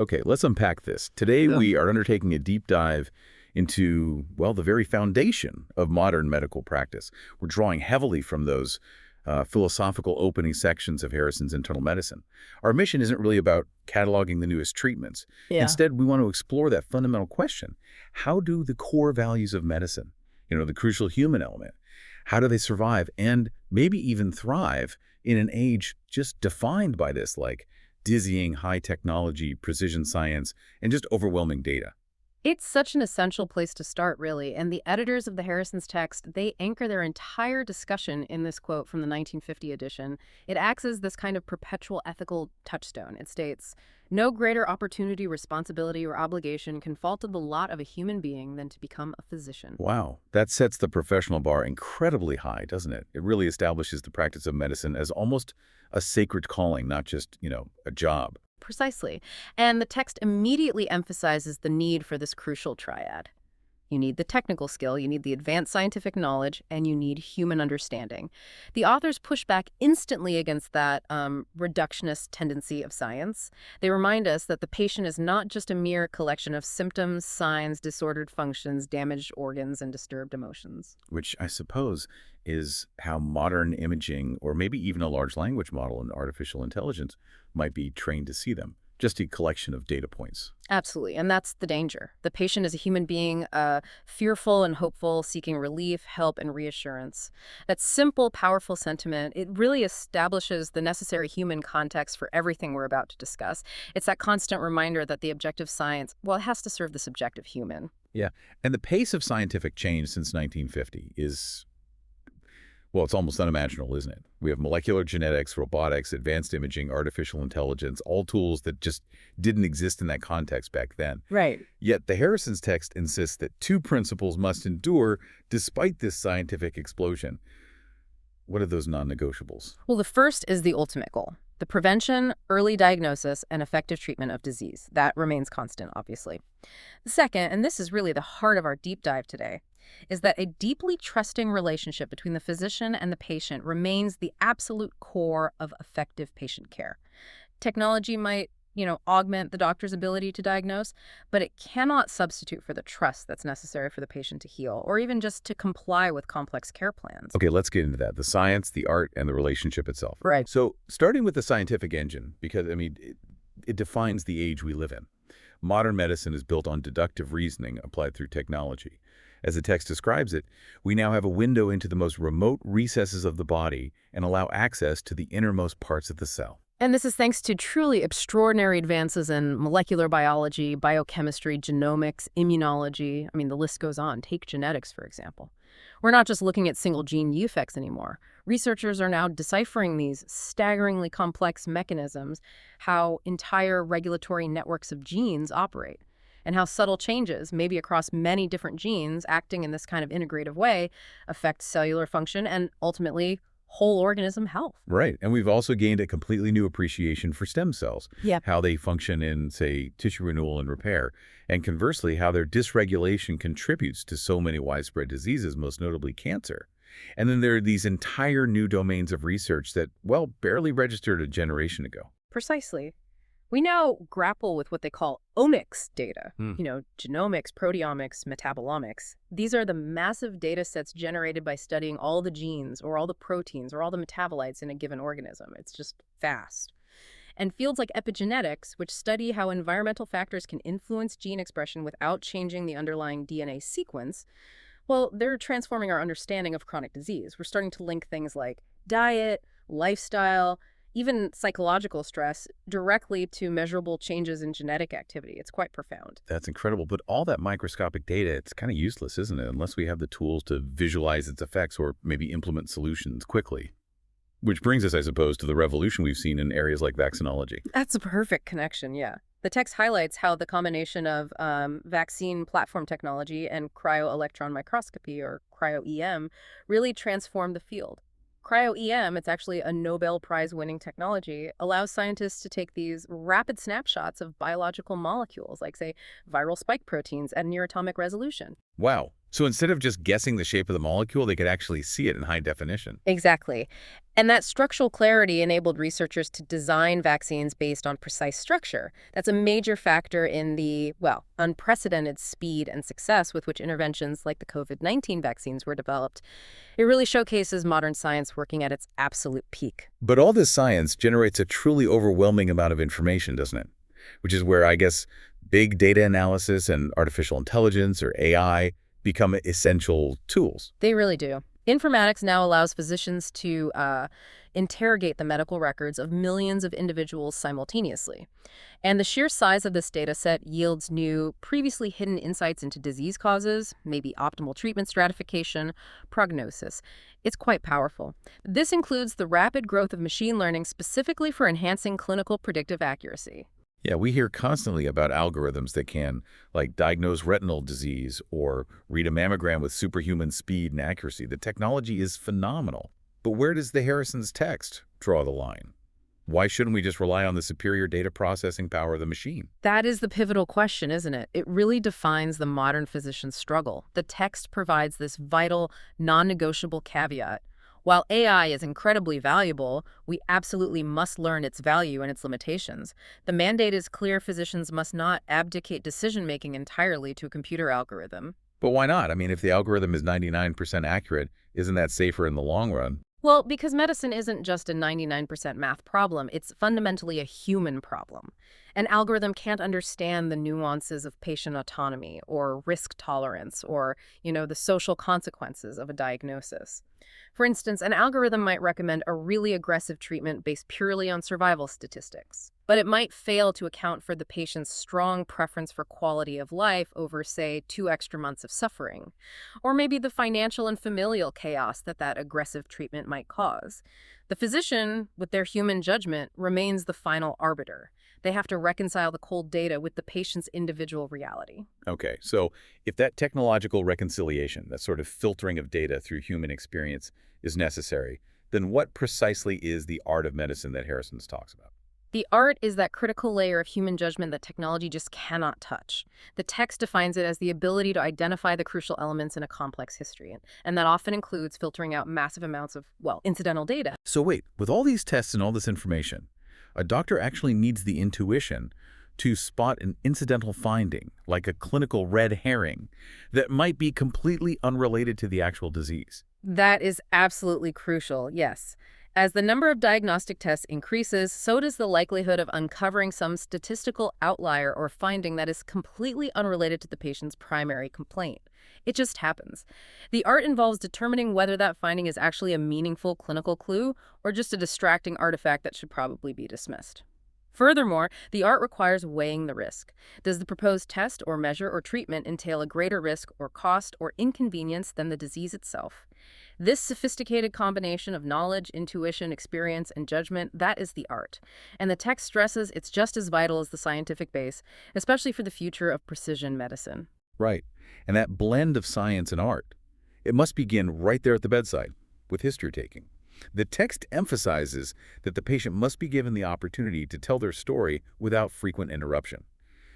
Okay, let's unpack this. Today Yeah. we are undertaking a deep dive into, well, the very foundation of modern medical practice. We're drawing heavily from those philosophical opening sections of Harrison's Internal Medicine. Our mission isn't really about cataloging the newest treatments. Yeah. Instead, we want to explore that fundamental question. How do the core values of medicine, the crucial human element, how do they survive and maybe even thrive in an age just defined by this, like dizzying high technology, precision science, and just overwhelming data? It's such an essential place to start, really, and the editors of the Harrison's text, they anchor their entire discussion in this quote from the 1950 edition. It acts as this kind of perpetual ethical touchstone. It states, "No greater opportunity, responsibility, or obligation can fall to the lot of a human being than to become a physician." Wow, that sets the professional bar incredibly high, doesn't it? It really establishes the practice of medicine as almost a sacred calling, not just, a job. Precisely. And the text immediately emphasizes the need for this crucial triad. You need the technical skill, you need the advanced scientific knowledge, and you need human understanding. The authors push back instantly against that reductionist tendency of science. They remind us that the patient is not just a mere collection of symptoms, signs, disordered functions, damaged organs, and disturbed emotions. Which I suppose is how modern imaging, or maybe even a large language model and artificial intelligence, might be trained to see them. Just a collection of data points. Absolutely, and that's the danger. The patient is a human being, fearful and hopeful, seeking relief, help, and reassurance. That simple, powerful sentiment, it really establishes the necessary human context for everything we're about to discuss. It's that constant reminder that the objective science, well, it has to serve the subjective human. Yeah, and the pace of scientific change since 1950 is, well, it's almost unimaginable, isn't it? We have molecular genetics, robotics, advanced imaging, artificial intelligence, all tools that just didn't exist in that context back then. Right. Yet the Harrison's text insists that two principles must endure despite this scientific explosion. What are those non-negotiables? Well, the first is the ultimate goal. The prevention, early diagnosis, and effective treatment of disease. That remains constant, obviously. The second, and this is really the heart of our deep dive today, is that a deeply trusting relationship between the physician and the patient remains the absolute core of effective patient care. Technology might, augment the doctor's ability to diagnose, but it cannot substitute for the trust that's necessary for the patient to heal, or even just to comply with complex care plans. Okay, let's get into that. The science, the art, and the relationship itself. Right. So starting with the scientific engine, because, it defines the age we live in. Modern medicine is built on deductive reasoning applied through technology. As the text describes it, we now have a window into the most remote recesses of the body and allow access to the innermost parts of the cell. And this is thanks to truly extraordinary advances in molecular biology, biochemistry, genomics, immunology. The list goes on. Take genetics, for example. We're not just looking at single gene defects anymore. Researchers are now deciphering these staggeringly complex mechanisms, how entire regulatory networks of genes operate, and how subtle changes, maybe across many different genes acting in this kind of integrative way, affect cellular function and ultimately whole organism health. Right. And we've also gained a completely new appreciation for stem cells, Yep. how they function in, say, tissue renewal and repair, and conversely, how their dysregulation contributes to so many widespread diseases, most notably cancer. And then there are these entire new domains of research that, well, barely registered a generation ago. Precisely. We now grapple with what they call omics data, Hmm. Genomics, proteomics, metabolomics. These are the massive data sets generated by studying all the genes or all the proteins or all the metabolites in a given organism. It's just vast. And fields like epigenetics, which study how environmental factors can influence gene expression without changing the underlying DNA sequence, well, they're transforming our understanding of chronic disease. We're starting to link things like diet, lifestyle, even psychological stress directly to measurable changes in genetic activity. It's quite profound. That's incredible. But all that microscopic data, it's kind of useless, isn't it? Unless we have the tools to visualize its effects or maybe implement solutions quickly. Which brings us, I suppose, to the revolution we've seen in areas like vaccinology. That's a perfect connection, yeah. The text highlights how the combination of vaccine platform technology and cryo-electron microscopy, or cryo-EM, really transformed the field. Cryo-EM, it's actually a Nobel Prize-winning technology, allows scientists to take these rapid snapshots of biological molecules, like, say, viral spike proteins at near atomic resolution. Wow, So instead of just guessing the shape of the molecule, they could actually see it in high definition. Exactly. And that structural clarity enabled researchers to design vaccines based on precise structure. That's a major factor in the, well, unprecedented speed and success with which interventions like the COVID-19 vaccines were developed. It really showcases modern science working at its absolute peak. But all this science generates a truly overwhelming amount of information, doesn't it? Which is where I guess big data analysis and artificial intelligence or AI become essential tools. They really do. Informatics now allows physicians to interrogate the medical records of millions of individuals simultaneously. And the sheer size of this data set yields new, previously hidden insights into disease causes, maybe optimal treatment stratification, prognosis. It's quite powerful. This includes the rapid growth of machine learning specifically for enhancing clinical predictive accuracy. Yeah, we hear constantly about algorithms that can, like, diagnose retinal disease or read a mammogram with superhuman speed and accuracy. The technology is phenomenal. But where does the Harrison's text draw the line? Why shouldn't we just rely on the superior data processing power of the machine? That is the pivotal question, isn't it? It really defines the modern physician's struggle. The text provides this vital, non-negotiable caveat. While AI is incredibly valuable, we absolutely must learn its value and its limitations. The mandate is clear: physicians must not abdicate decision-making entirely to a computer algorithm. But why not? I mean, if the algorithm is 99% accurate, isn't that safer in the long run? Well, because medicine isn't just a 99% math problem, it's fundamentally a human problem. An algorithm can't understand the nuances of patient autonomy or risk tolerance or, the social consequences of a diagnosis. For instance, an algorithm might recommend a really aggressive treatment based purely on survival statistics, but it might fail to account for the patient's strong preference for quality of life over, say, 2 extra months of suffering, or maybe the financial and familial chaos that aggressive treatment might cause. The physician, with their human judgment, remains the final arbiter. They have to reconcile the cold data with the patient's individual reality. Okay, so if that technological reconciliation, that sort of filtering of data through human experience, is necessary, then what precisely is the art of medicine that Harrison's talks about? The art is that critical layer of human judgment that technology just cannot touch. The text defines it as the ability to identify the crucial elements in a complex history, and that often includes filtering out massive amounts of, well, incidental data. So wait, with all these tests and all this information, a doctor actually needs the intuition to spot an incidental finding, like a clinical red herring, that might be completely unrelated to the actual disease. That is absolutely crucial, yes. As the number of diagnostic tests increases, so does the likelihood of uncovering some statistical outlier or finding that is completely unrelated to the patient's primary complaint. It just happens. The art involves determining whether that finding is actually a meaningful clinical clue or just a distracting artifact that should probably be dismissed. Furthermore, the art requires weighing the risk. Does the proposed test or measure or treatment entail a greater risk or cost or inconvenience than the disease itself? This sophisticated combination of knowledge, intuition, experience, and judgment, that is the art. And the text stresses it's just as vital as the scientific base, especially for the future of precision medicine. Right. And that blend of science and art, it must begin right there at the bedside, with history taking. The text emphasizes that the patient must be given the opportunity to tell their story without frequent interruption.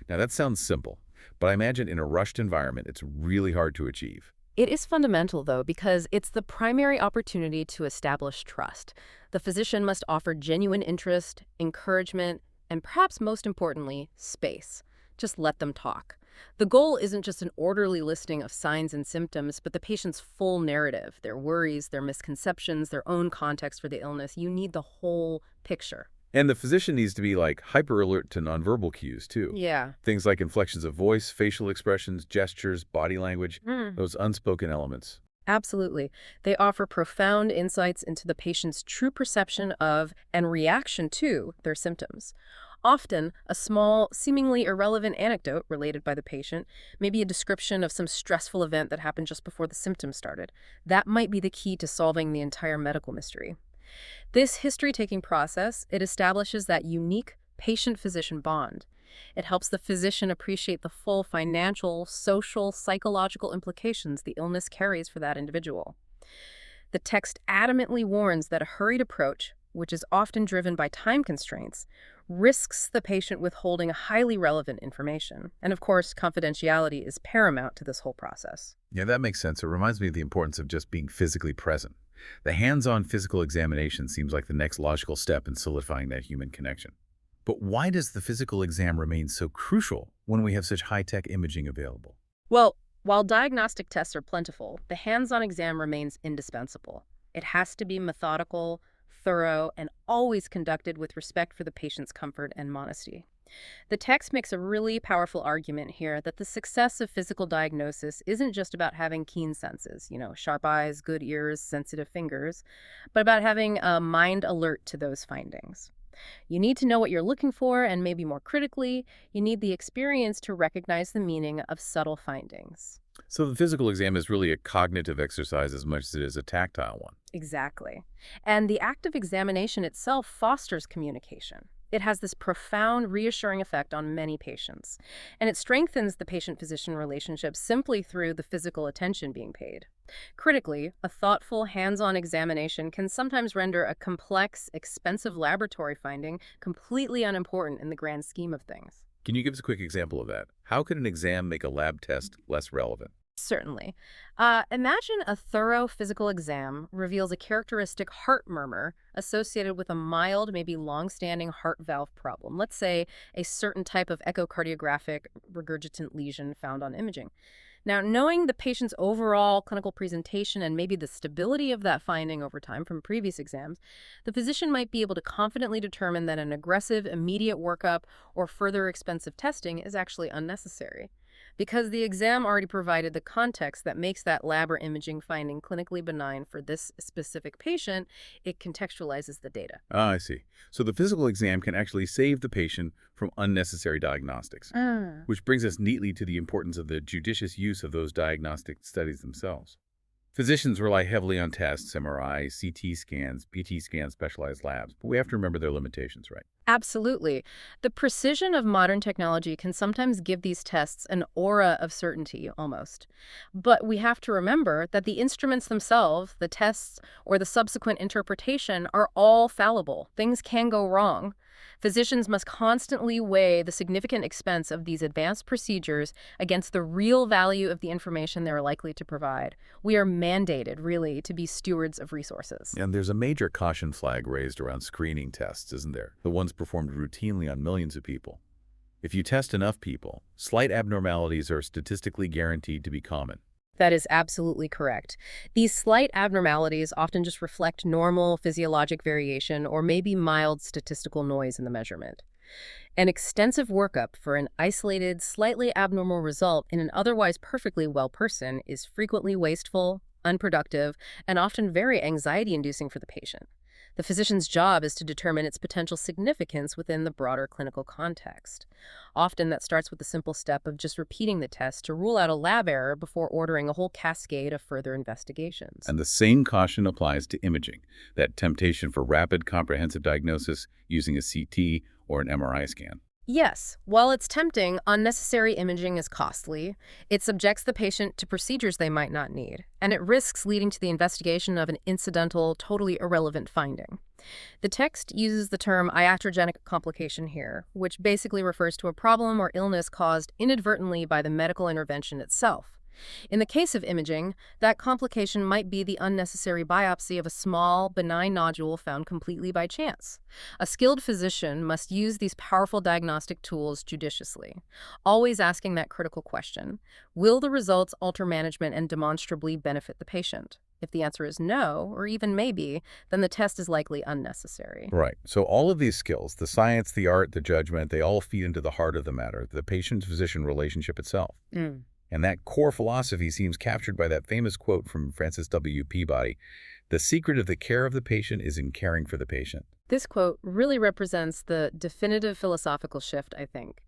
Now, that sounds simple, but I imagine in a rushed environment, it's really hard to achieve. It is fundamental, though, because it's the primary opportunity to establish trust. The physician must offer genuine interest, encouragement, and perhaps most importantly, space. Just let them talk. The goal isn't just an orderly listing of signs and symptoms, but the patient's full narrative, their worries, their misconceptions, their own context for the illness. You need the whole picture. And the physician needs to be like hyper alert to nonverbal cues too. Yeah. Things like inflections of voice, facial expressions, gestures, body language, those unspoken elements. Absolutely. They offer profound insights into the patient's true perception of and reaction to their symptoms. Often, a small, seemingly irrelevant anecdote related by the patient, maybe a description of some stressful event that happened just before the symptoms started, that might be the key to solving the entire medical mystery. This history-taking process, it establishes that unique patient-physician bond. It helps the physician appreciate the full financial, social, psychological implications the illness carries for that individual. The text adamantly warns that a hurried approach, which is often driven by time constraints, risks the patient withholding highly relevant information. And of course, confidentiality is paramount to this whole process. Yeah, that makes sense. It reminds me of the importance of just being physically present. The hands-on physical examination seems like the next logical step in solidifying that human connection. But why does the physical exam remain so crucial when we have such high-tech imaging available? Well, while diagnostic tests are plentiful, the hands-on exam remains indispensable. It has to be methodical, thorough, and always conducted with respect for the patient's comfort and modesty. The text makes a really powerful argument here that the success of physical diagnosis isn't just about having keen senses, sharp eyes, good ears, sensitive fingers, but about having a mind alert to those findings. You need to know what you're looking for, and maybe more critically, you need the experience to recognize the meaning of subtle findings. So the physical exam is really a cognitive exercise as much as it is a tactile one. Exactly. And the act of examination itself fosters communication. It has this profound reassuring effect on many patients, and it strengthens the patient-physician relationship simply through the physical attention being paid. Critically, a thoughtful, hands-on examination can sometimes render a complex, expensive laboratory finding completely unimportant in the grand scheme of things. Can you give us a quick example of that? How could an exam make a lab test less relevant? Certainly. Imagine a thorough physical exam reveals a characteristic heart murmur associated with a mild, maybe long-standing heart valve problem. Let's say a certain type of echocardiographic regurgitant lesion found on imaging. Now, knowing the patient's overall clinical presentation and maybe the stability of that finding over time from previous exams, the physician might be able to confidently determine that an aggressive, immediate workup or further expensive testing is actually unnecessary. Because the exam already provided the context that makes that lab or imaging finding clinically benign for this specific patient, it contextualizes the data. Ah, I see. So the physical exam can actually save the patient from unnecessary diagnostics, which brings us neatly to the importance of the judicious use of those diagnostic studies themselves. Physicians rely heavily on tests, MRI, CT scans, PT scans, specialized labs, but we have to remember their limitations, right? Absolutely. The precision of modern technology can sometimes give these tests an aura of certainty, almost. But we have to remember that the instruments themselves, the tests, or the subsequent interpretation are all fallible. Things can go wrong. Physicians must constantly weigh the significant expense of these advanced procedures against the real value of the information they're likely to provide. We are mandated, really, to be stewards of resources. And there's a major caution flag raised around screening tests, isn't there? The ones performed routinely on millions of people. If you test enough people, slight abnormalities are statistically guaranteed to be common. That is absolutely correct. These slight abnormalities often just reflect normal physiologic variation or maybe mild statistical noise in the measurement. An extensive workup for an isolated, slightly abnormal result in an otherwise perfectly well person is frequently wasteful, unproductive, and often very anxiety-inducing for the patient. The physician's job is to determine its potential significance within the broader clinical context. Often that starts with the simple step of just repeating the test to rule out a lab error before ordering a whole cascade of further investigations. And the same caution applies to imaging, that temptation for rapid, comprehensive diagnosis using a CT or an MRI scan. Yes, while it's tempting, unnecessary imaging is costly. It subjects the patient to procedures they might not need, and it risks leading to the investigation of an incidental, totally irrelevant finding. The text uses the term iatrogenic complication here, which basically refers to a problem or illness caused inadvertently by the medical intervention itself. In the case of imaging, that complication might be the unnecessary biopsy of a small, benign nodule found completely by chance. A skilled physician must use these powerful diagnostic tools judiciously, always asking that critical question: will the results alter management and demonstrably benefit the patient? If the answer is no, or even maybe, then the test is likely unnecessary. Right. So all of these skills, the science, the art, the judgment, they all feed into the heart of the matter, the patient-physician relationship itself. And that core philosophy seems captured by that famous quote from Francis W. Peabody: "The secret of the care of the patient is in caring for the patient." This quote really represents the definitive philosophical shift, I think.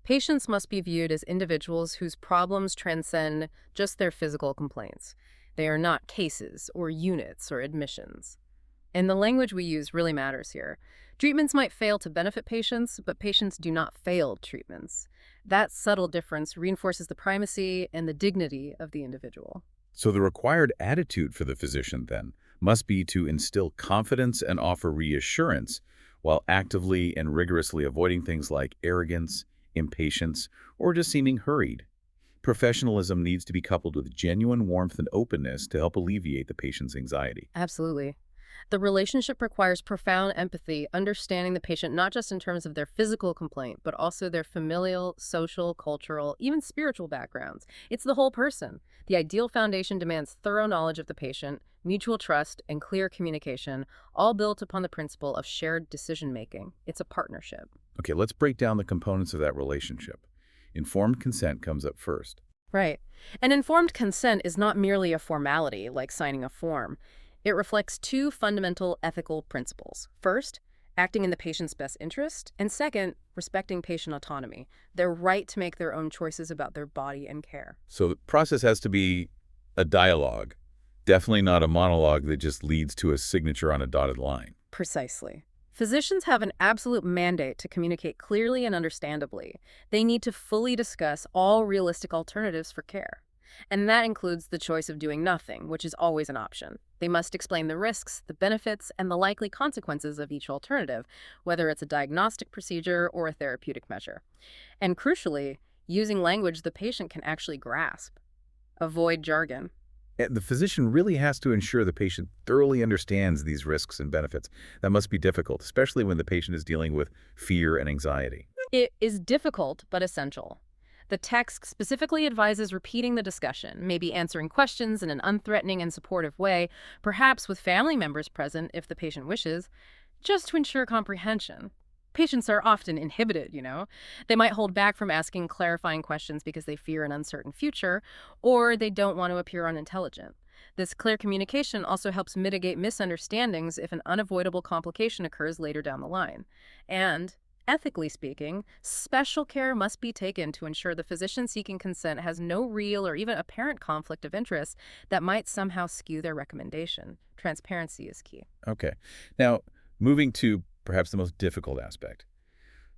Patients must be viewed as individuals whose problems transcend just their physical complaints. They are not cases or units or admissions. And the language we use really matters here. Treatments might fail to benefit patients, but patients do not fail treatments. That subtle difference reinforces the primacy and the dignity of the individual. So the required attitude for the physician, then, must be to instill confidence and offer reassurance while actively and rigorously avoiding things like arrogance, impatience, or just seeming hurried. Professionalism needs to be coupled with genuine warmth and openness to help alleviate the patient's anxiety. Absolutely. The relationship requires profound empathy, understanding the patient not just in terms of their physical complaint, but also their familial, social, cultural, even spiritual backgrounds. It's the whole person. The ideal foundation demands thorough knowledge of the patient, mutual trust, and clear communication, all built upon the principle of shared decision-making. It's a partnership. Okay, let's break down the components of that relationship. Informed consent comes up first. Right. And informed consent is not merely a formality, like signing a form. It reflects two fundamental ethical principles. First, acting in the patient's best interest, and second, respecting patient autonomy, their right to make their own choices about their body and care. So the process has to be a dialogue, definitely not a monologue that just leads to a signature on a dotted line. Precisely. Physicians have an absolute mandate to communicate clearly and understandably. They need to fully discuss all realistic alternatives for care. And that includes the choice of doing nothing, which is always an option. They must explain the risks, the benefits, and the likely consequences of each alternative, whether it's a diagnostic procedure or a therapeutic measure. And crucially, using language the patient can actually grasp. Avoid jargon. And the physician really has to ensure the patient thoroughly understands these risks and benefits. That must be difficult, especially when the patient is dealing with fear and anxiety. It is difficult, but essential. The text specifically advises repeating the discussion, maybe answering questions in an unthreatening and supportive way, perhaps with family members present if the patient wishes, just to ensure comprehension. Patients are often inhibited, you know. They might hold back from asking clarifying questions because they fear an uncertain future, or they don't want to appear unintelligent. This clear communication also helps mitigate misunderstandings if an unavoidable complication occurs later down the line. And ethically speaking, special care must be taken to ensure the physician seeking consent has no real or even apparent conflict of interest that might somehow skew their recommendation. Transparency is key. Okay. Now, moving to perhaps the most difficult aspect,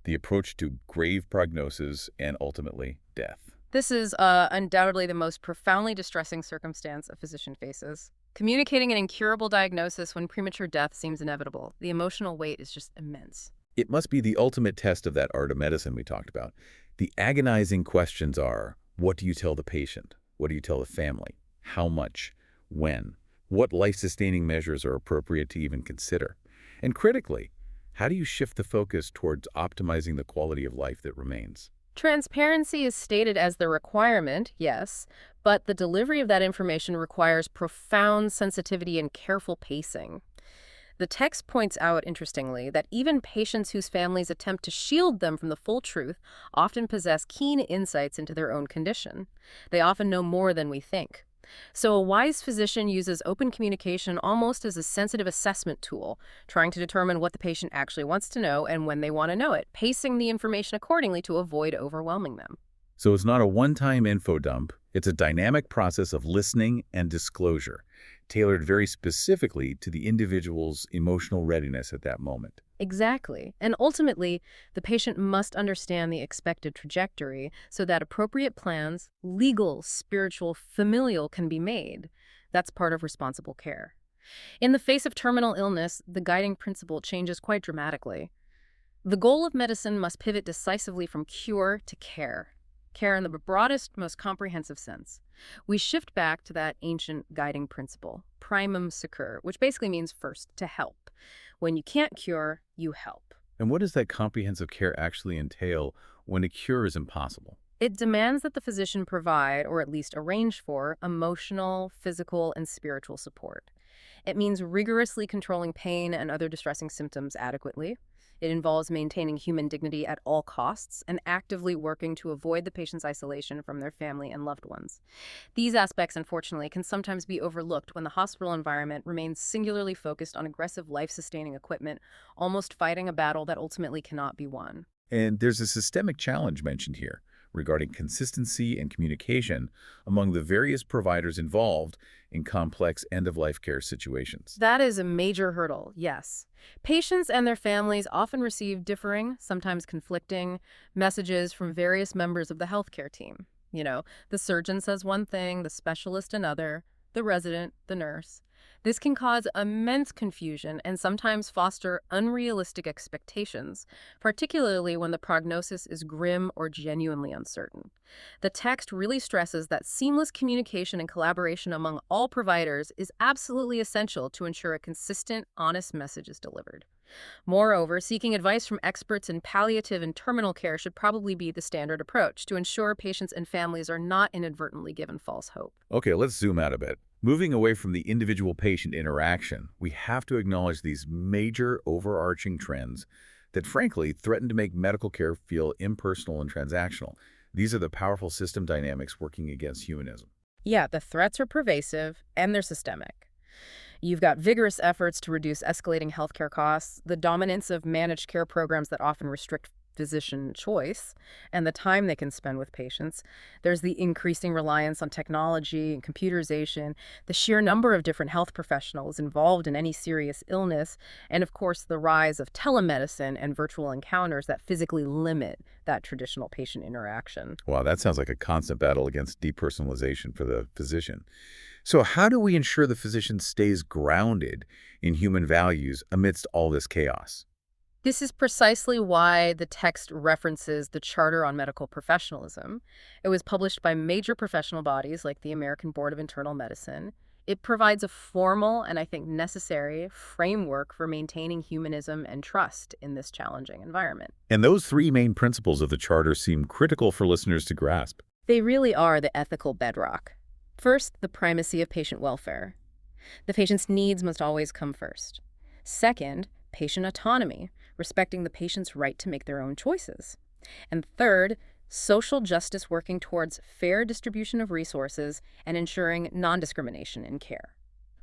the approach to grave prognosis and ultimately death. This is undoubtedly the most profoundly distressing circumstance a physician faces. Communicating an incurable diagnosis when premature death seems inevitable. The emotional weight is just immense. It must be the ultimate test of that art of medicine we talked about. The agonizing questions are, what do you tell the patient? What do you tell the family? How much? When? What life-sustaining measures are appropriate to even consider? And critically, how do you shift the focus towards optimizing the quality of life that remains? Transparency is stated as the requirement, yes, but the delivery of that information requires profound sensitivity and careful pacing. The text points out, interestingly, that even patients whose families attempt to shield them from the full truth often possess keen insights into their own condition. They often know more than we think. So a wise physician uses open communication almost as a sensitive assessment tool, trying to determine what the patient actually wants to know and when they want to know it, pacing the information accordingly to avoid overwhelming them. So it's not a one-time info dump. It's a dynamic process of listening and disclosure, tailored very specifically to the individual's emotional readiness at that moment. Exactly. And ultimately, the patient must understand the expected trajectory so that appropriate plans, legal, spiritual, familial, can be made. That's part of responsible care. In the face of terminal illness, the guiding principle changes quite dramatically. The goal of medicine must pivot decisively from cure to care. Care in the broadest, most comprehensive sense. We shift back to that ancient guiding principle, primum secer, which basically means first, to help. When you can't cure, you help. And what does that comprehensive care actually entail when a cure is impossible? It demands that the physician provide, or at least arrange for, emotional, physical, and spiritual support. It means rigorously controlling pain and other distressing symptoms adequately. It involves maintaining human dignity at all costs and actively working to avoid the patient's isolation from their family and loved ones. These aspects, unfortunately, can sometimes be overlooked when the hospital environment remains singularly focused on aggressive life-sustaining equipment, almost fighting a battle that ultimately cannot be won. And there's a systemic challenge mentioned here regarding consistency and communication among the various providers involved in complex end-of-life care situations. That is a major hurdle, yes. Patients and their families often receive differing, sometimes conflicting, messages from various members of the healthcare team. You know, the surgeon says one thing, the specialist another, the resident, the nurse. This can cause immense confusion and sometimes foster unrealistic expectations, particularly when the prognosis is grim or genuinely uncertain. The text really stresses that seamless communication and collaboration among all providers is absolutely essential to ensure a consistent, honest message is delivered. Moreover, seeking advice from experts in palliative and terminal care should probably be the standard approach to ensure patients and families are not inadvertently given false hope. Okay, let's zoom out a bit. Moving away from the individual patient interaction, we have to acknowledge these major overarching trends that frankly threaten to make medical care feel impersonal and transactional. These are the powerful system dynamics working against humanism. Yeah, the threats are pervasive and they're systemic. You've got vigorous efforts to reduce escalating healthcare costs, the dominance of managed care programs that often restrict physician choice, and the time they can spend with patients. There's the increasing reliance on technology and computerization, the sheer number of different health professionals involved in any serious illness, and of course the rise of telemedicine and virtual encounters that physically limit that traditional patient interaction. Wow, that sounds like a constant battle against depersonalization for the physician. So how do we ensure the physician stays grounded in human values amidst all this chaos? This is precisely why the text references the Charter on Medical Professionalism. It was published by major professional bodies like the American Board of Internal Medicine. It provides a formal and I think necessary framework for maintaining humanism and trust in this challenging environment. And those three main principles of the Charter seem critical for listeners to grasp. They really are the ethical bedrock. First, the primacy of patient welfare. The patient's needs must always come first. Second, patient autonomy, respecting the patient's right to make their own choices. And third, social justice working towards fair distribution of resources and ensuring non-discrimination in care.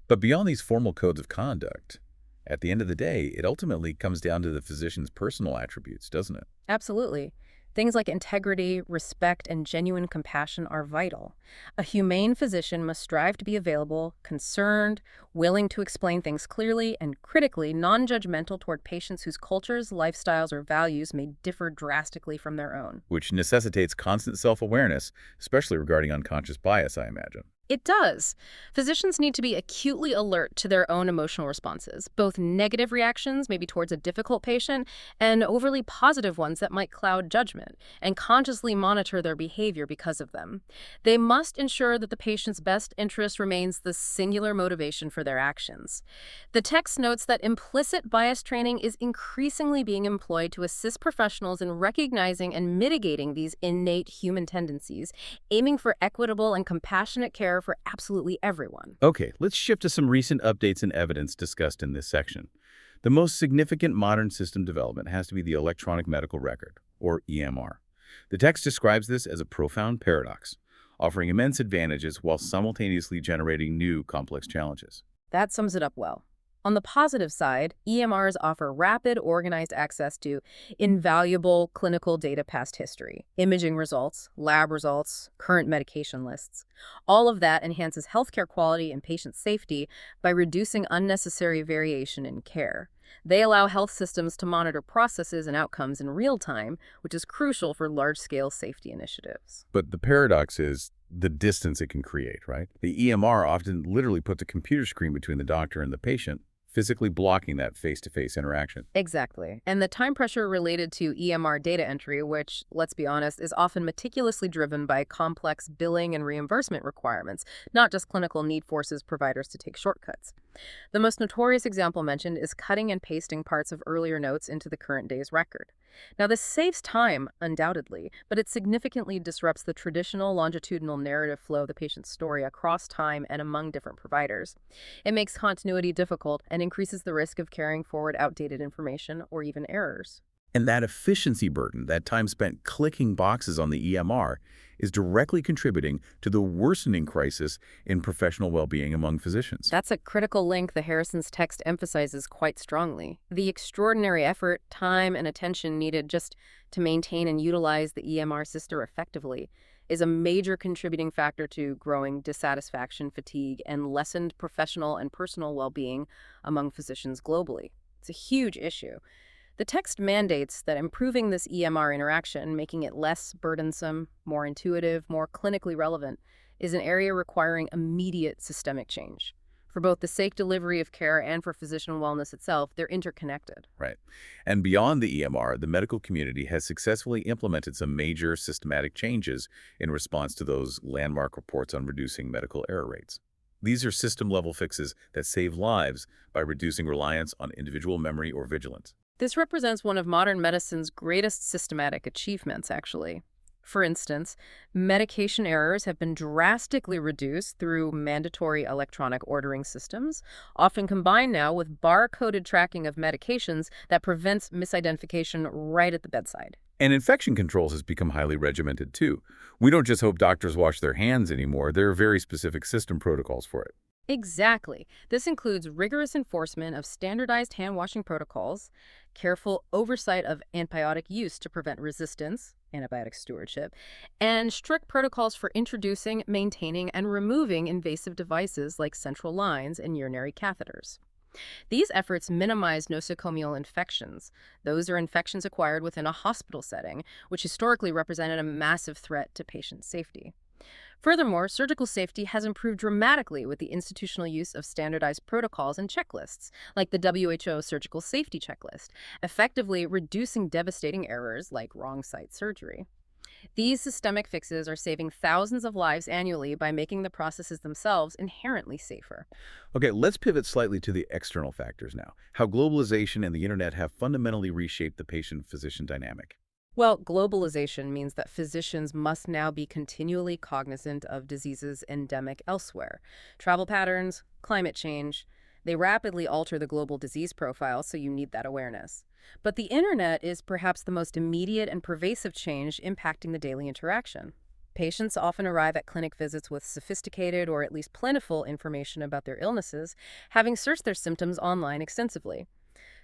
But beyond these formal codes of conduct, at the end of the day, it ultimately comes down to the physician's personal attributes, doesn't it? Absolutely. Things like integrity, respect, and genuine compassion are vital. A humane physician must strive to be available, concerned, willing to explain things clearly, and critically non-judgmental toward patients whose cultures, lifestyles, or values may differ drastically from their own. Which necessitates constant self-awareness, especially regarding unconscious bias, I imagine. It does. Physicians need to be acutely alert to their own emotional responses, both negative reactions, maybe towards a difficult patient, and overly positive ones that might cloud judgment, and consciously monitor their behavior because of them. They must ensure that the patient's best interest remains the singular motivation for their actions. The text notes that implicit bias training is increasingly being employed to assist professionals in recognizing and mitigating these innate human tendencies, aiming for equitable and compassionate care for absolutely everyone. Okay, let's shift to some recent updates and evidence discussed in this section. The most significant modern system development has to be the electronic medical record, or EMR. The text describes this as a profound paradox, offering immense advantages while simultaneously generating new complex challenges. That sums it up well. On the positive side, EMRs offer rapid, organized access to invaluable clinical data past history, imaging results, lab results, current medication lists. All of that enhances healthcare quality and patient safety by reducing unnecessary variation in care. They allow health systems to monitor processes and outcomes in real time, which is crucial for large-scale safety initiatives. But the paradox is the distance it can create, right? The EMR often literally puts a computer screen between the doctor and the patient, physically blocking that face-to-face interaction. Exactly. And the time pressure related to EMR data entry, which, let's be honest, is often meticulously driven by complex billing and reimbursement requirements, not just clinical need forces providers to take shortcuts. The most notorious example mentioned is cutting and pasting parts of earlier notes into the current day's record. Now, this saves time, undoubtedly, but it significantly disrupts the traditional longitudinal narrative flow of the patient's story across time and among different providers. It makes continuity difficult and increases the risk of carrying forward outdated information or even errors. And that efficiency burden, that time spent clicking boxes on the EMR, is directly contributing to the worsening crisis in professional well-being among physicians. That's a critical link the Harrison's text emphasizes quite strongly. The extraordinary effort, time, and attention needed just to maintain and utilize the EMR system effectively is a major contributing factor to growing dissatisfaction, fatigue, and lessened professional and personal well-being among physicians globally. It's a huge issue. The text mandates that improving this EMR interaction, making it less burdensome, more intuitive, more clinically relevant, is an area requiring immediate systemic change. For both the safe delivery of care and for physician wellness itself, they're interconnected. Right. And beyond the EMR, the medical community has successfully implemented some major systematic changes in response to those landmark reports on reducing medical error rates. These are system-level fixes that save lives by reducing reliance on individual memory or vigilance. This represents one of modern medicine's greatest systematic achievements, actually. For instance, medication errors have been drastically reduced through mandatory electronic ordering systems, often combined now with bar-coded tracking of medications that prevents misidentification right at the bedside. And infection controls has become highly regimented, too. We don't just hope doctors wash their hands anymore. There are very specific system protocols for it. Exactly. This includes rigorous enforcement of standardized hand-washing protocols, careful oversight of antibiotic use to prevent resistance, antibiotic stewardship, and strict protocols for introducing, maintaining, and removing invasive devices like central lines and urinary catheters. These efforts minimize nosocomial infections. Those are infections acquired within a hospital setting, which historically represented a massive threat to patient safety. Furthermore, surgical safety has improved dramatically with the institutional use of standardized protocols and checklists, like the WHO Surgical Safety Checklist, effectively reducing devastating errors like wrong site surgery. These systemic fixes are saving thousands of lives annually by making the processes themselves inherently safer. Okay, let's pivot slightly to the external factors now. How globalization and the internet have fundamentally reshaped the patient-physician dynamic. Well, globalization means that physicians must now be continually cognizant of diseases endemic elsewhere. Travel patterns, climate change, they rapidly alter the global disease profile, so you need that awareness. But the internet is perhaps the most immediate and pervasive change impacting the daily interaction. Patients often arrive at clinic visits with sophisticated or at least plentiful information about their illnesses, having searched their symptoms online extensively.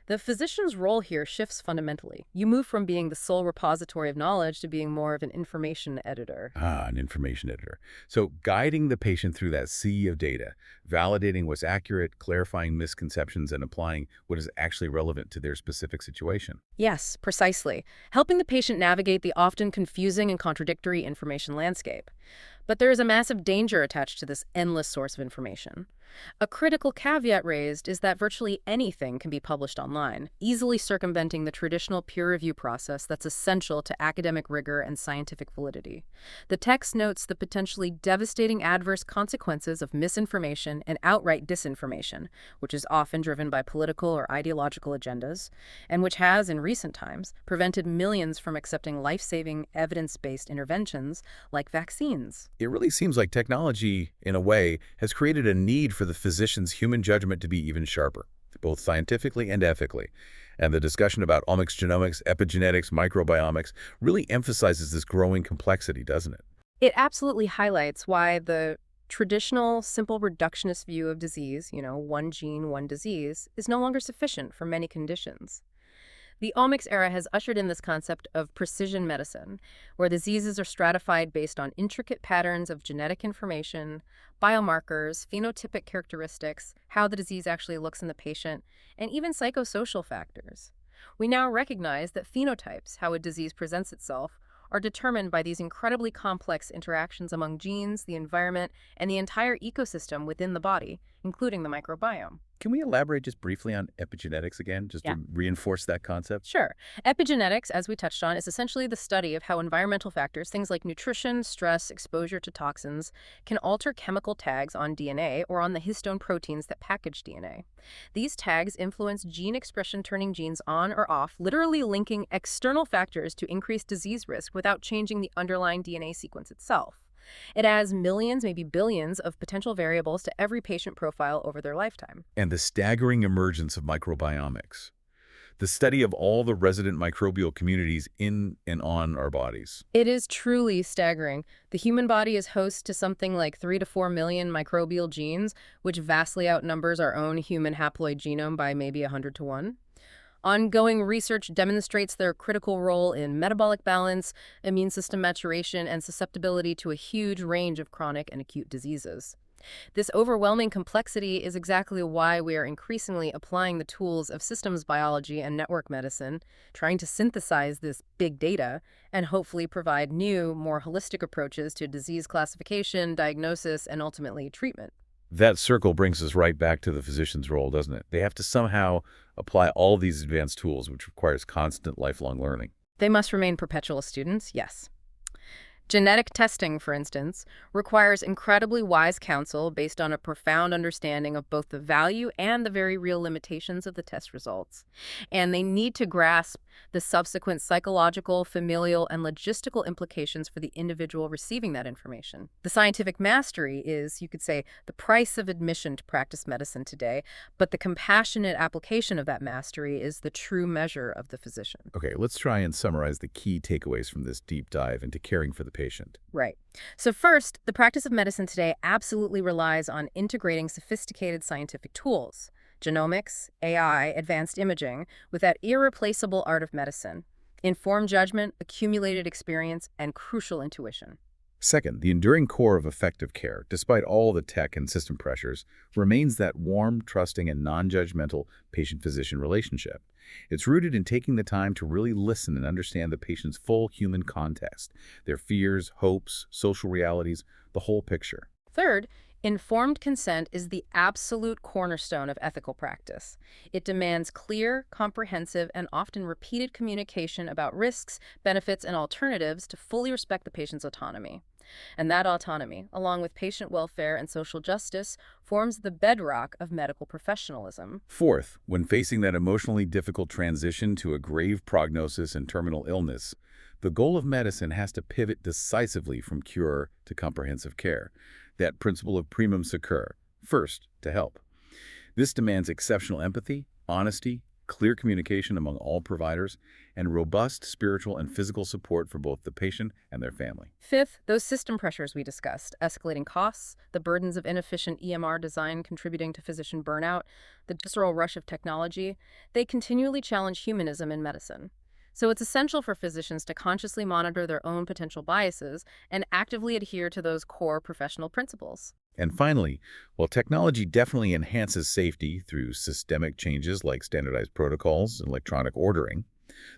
The physician's role here shifts fundamentally. You move from being the sole repository of knowledge to being more of an information editor. An information editor. So guiding the patient through that sea of data, validating what's accurate, clarifying misconceptions, and applying what is actually relevant to their specific situation. Yes, precisely. Helping the patient navigate the often confusing and contradictory information landscape. But there is a massive danger attached to this endless source of information. A critical caveat raised is that virtually anything can be published online, easily circumventing the traditional peer review process that's essential to academic rigor and scientific validity. The text notes the potentially devastating adverse consequences of misinformation and outright disinformation, which is often driven by political or ideological agendas, and which has, in recent times, prevented millions from accepting life-saving, evidence-based interventions like vaccines. It really seems like technology, in a way, has created a need for the physician's human judgment to be even sharper, both scientifically and ethically. And the discussion about omics, genomics, epigenetics, microbiomics really emphasizes this growing complexity, doesn't it? It absolutely highlights why the traditional, simple reductionist view of disease, one gene, one disease, is no longer sufficient for many conditions. The omics era has ushered in this concept of precision medicine, where diseases are stratified based on intricate patterns of genetic information, biomarkers, phenotypic characteristics, how the disease actually looks in the patient, and even psychosocial factors. We now recognize that phenotypes, how a disease presents itself, are determined by these incredibly complex interactions among genes, the environment, and the entire ecosystem within the body, including the microbiome. Can we elaborate just briefly on epigenetics again, just Yeah. to reinforce that concept? Sure. Epigenetics, as we touched on, is essentially the study of how environmental factors, things like nutrition, stress, exposure to toxins, can alter chemical tags on DNA or on the histone proteins that package DNA. These tags influence gene expression, turning genes on or off, literally linking external factors to increase disease risk without changing the underlying DNA sequence itself. It adds millions, maybe billions, of potential variables to every patient profile over their lifetime. And the staggering emergence of microbiomics, the study of all the resident microbial communities in and on our bodies. It is truly staggering. The human body is host to something like 3 to 4 million microbial genes, which vastly outnumbers our own human haploid genome by maybe 100 to 1. Ongoing research demonstrates their critical role in metabolic balance, immune system maturation, and susceptibility to a huge range of chronic and acute diseases. This overwhelming complexity is exactly why we are increasingly applying the tools of systems biology and network medicine, trying to synthesize this big data and hopefully provide new, more holistic approaches to disease classification, diagnosis, and ultimately treatment. That circle brings us right back to the physician's role, doesn't it? They have to somehow apply all these advanced tools, which requires constant lifelong learning. They must remain perpetual students, yes. Genetic testing, for instance, requires incredibly wise counsel based on a profound understanding of both the value and the very real limitations of the test results. And they need to grasp the subsequent psychological, familial, and logistical implications for the individual receiving that information. The scientific mastery is, you could say, the price of admission to practice medicine today, but the compassionate application of that mastery is the true measure of the physician. Okay, let's try and summarize the key takeaways from this deep dive into caring for the patient. Right. So first, the practice of medicine today absolutely relies on integrating sophisticated scientific tools, genomics, AI, advanced imaging, with that irreplaceable art of medicine, informed judgment, accumulated experience, and crucial intuition. Second, the enduring core of effective care, despite all the tech and system pressures, remains that warm, trusting, and non-judgmental patient-physician relationship. It's rooted in taking the time to really listen and understand the patient's full human context, their fears, hopes, social realities, the whole picture. Third, informed consent is the absolute cornerstone of ethical practice. It demands clear, comprehensive, and often repeated communication about risks, benefits, and alternatives to fully respect the patient's autonomy. And that autonomy, along with patient welfare and social justice, forms the bedrock of medical professionalism. Fourth, when facing that emotionally difficult transition to a grave prognosis and terminal illness, the goal of medicine has to pivot decisively from cure to comprehensive care. That principle of primum secer, first to help. This demands exceptional empathy, honesty, clear communication among all providers, and robust spiritual and physical support for both the patient and their family. Fifth, those system pressures we discussed, escalating costs, the burdens of inefficient EMR design contributing to physician burnout, the visceral rush of technology, they continually challenge humanism in medicine. So it's essential for physicians to consciously monitor their own potential biases and actively adhere to those core professional principles. And finally, while technology definitely enhances safety through systemic changes like standardized protocols and electronic ordering,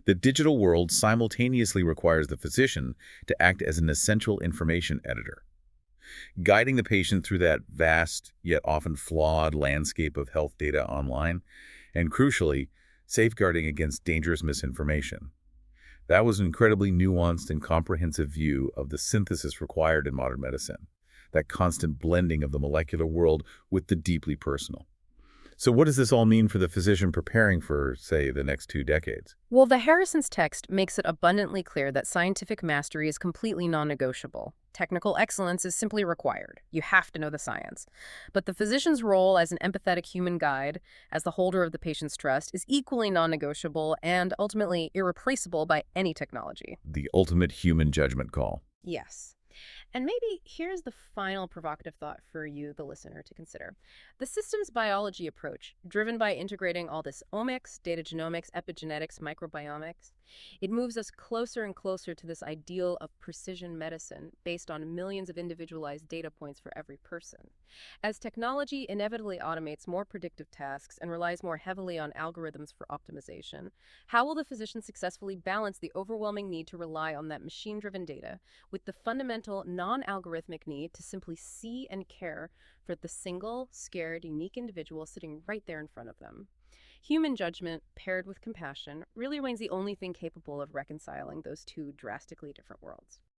the digital world simultaneously requires the physician to act as an essential information editor, guiding the patient through that vast yet often flawed landscape of health data online, and crucially, safeguarding against dangerous misinformation. That was an incredibly nuanced and comprehensive view of the synthesis required in modern medicine, that constant blending of the molecular world with the deeply personal. So what does this all mean for the physician preparing for, say, the next 2 decades? Well, the Harrison's text makes it abundantly clear that scientific mastery is completely non-negotiable. Technical excellence is simply required. You have to know the science. But the physician's role as an empathetic human guide, as the holder of the patient's trust, is equally non-negotiable and ultimately irreplaceable by any technology. The ultimate human judgment call. Yes. And maybe here's the final provocative thought for you, the listener, to consider. The systems biology approach, driven by integrating all this omics, data genomics, epigenetics, microbiomics, it moves us closer and closer to this ideal of precision medicine based on millions of individualized data points for every person. As technology inevitably automates more predictive tasks and relies more heavily on algorithms for optimization, how will the physician successfully balance the overwhelming need to rely on that machine-driven data with the fundamental non-algorithmic need to simply see and care for the single, scared, unique individual sitting right there in front of them? Human judgment, paired with compassion, really remains the only thing capable of reconciling those two drastically different worlds.